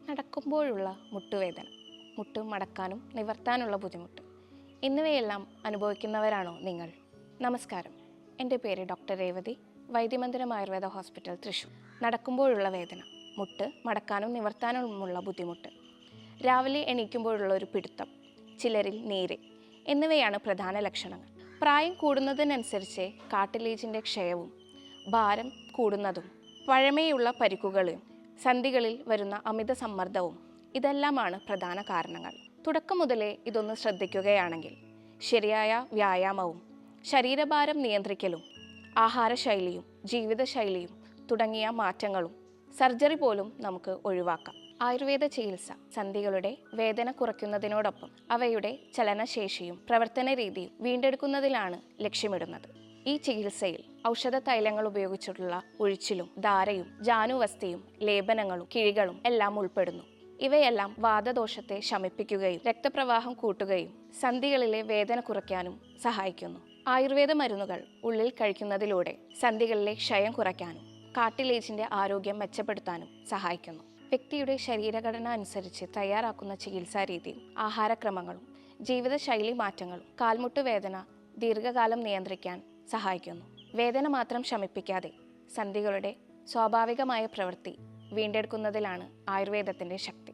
നടക്കുമ്പോഴുള്ള മുട്ടുവേദന, മുട്ട് മടക്കാനും നിവർത്താനുള്ള ബുദ്ധിമുട്ട് എന്നിവയെല്ലാം അനുഭവിക്കുന്നവരാണോ നിങ്ങൾ? നമസ്കാരം, എൻ്റെ പേര് ഡോക്ടർ രേവതി, വൈദ്യമന്ദിരം ആയുർവേദ ഹോസ്പിറ്റൽ, തൃശ്ശൂർ. നടക്കുമ്പോഴുള്ള വേദന, മുട്ട് മടക്കാനും നിവർത്താനുമുള്ള ബുദ്ധിമുട്ട്, രാവിലെ എണീക്കുമ്പോഴുള്ള ഒരു പിടുത്തം, ചിലരിൽ നീര് എന്നിവയാണ് പ്രധാന ലക്ഷണങ്ങൾ. പ്രായം കൂടുന്നതിനനുസരിച്ച് കാട്ടിലേജിൻ്റെ ക്ഷയവും ഭാരം കൂടുന്നതും പഴമയുള്ള പരിക്കുകളും സന്ധികളിൽ വരുന്ന അമിത സമ്മർദ്ദവും ഇതെല്ലാമാണ് പ്രധാന കാരണങ്ങൾ. തുടക്കം മുതലേ ഇതൊന്ന് ശ്രദ്ധിക്കുകയാണെങ്കിൽ ശരിയായ വ്യായാമവും ശരീരഭാരം നിയന്ത്രിക്കലും ആഹാരശൈലിയും ജീവിതശൈലിയും തുടങ്ങിയ മാറ്റങ്ങളും സർജറി പോലും നമുക്ക് ഒഴിവാക്കാം. ആയുർവേദ ചികിത്സ സന്ധികളുടെ വേദന കുറയ്ക്കുന്നതിനോടൊപ്പം അവയുടെ ചലനശേഷിയും പ്രവർത്തന രീതിയും വീണ്ടെടുക്കുന്നതിലാണ് ലക്ഷ്യമിടുന്നത്. ഈ ചികിത്സയിൽ ഔഷധ തൈലങ്ങൾ ഉപയോഗിച്ചിട്ടുള്ള ഒഴിച്ചിലും ധാരയും ജാനുവസ്തിയും ലേപനങ്ങളും കിഴികളും എല്ലാം ഉൾപ്പെടുന്നു. ഇവയെല്ലാം വാതദോഷത്തെ ശമിപ്പിക്കുകയും രക്തപ്രവാഹം കൂട്ടുകയും സന്ധികളിലെ വേദന കുറയ്ക്കാനും സഹായിക്കുന്നു. ആയുർവേദ മരുന്നുകൾ ഉള്ളിൽ കഴിക്കുന്നതിലൂടെ സന്ധികളിലെ ക്ഷയം കുറയ്ക്കാനും കാട്ടിലേജിൻ്റെ ആരോഗ്യം മെച്ചപ്പെടുത്താനും സഹായിക്കുന്നു. വ്യക്തിയുടെ ശരീരഘടന അനുസരിച്ച് തയ്യാറാക്കുന്ന ചികിത്സാ രീതിയും ആഹാരക്രമങ്ങളും ജീവിതശൈലി മാറ്റങ്ങളും കാൽമുട്ട് വേദന ദീർഘകാലം നിയന്ത്രിക്കാൻ സഹായിക്കുന്നു. വേദന മാത്രം ശമിപ്പിക്കാതെ സന്ധികളുടെ സ്വാഭാവികമായ പ്രവൃത്തി വീണ്ടെടുക്കുന്നതിലാണ് ആയുർവേദത്തിൻ്റെ ശക്തി.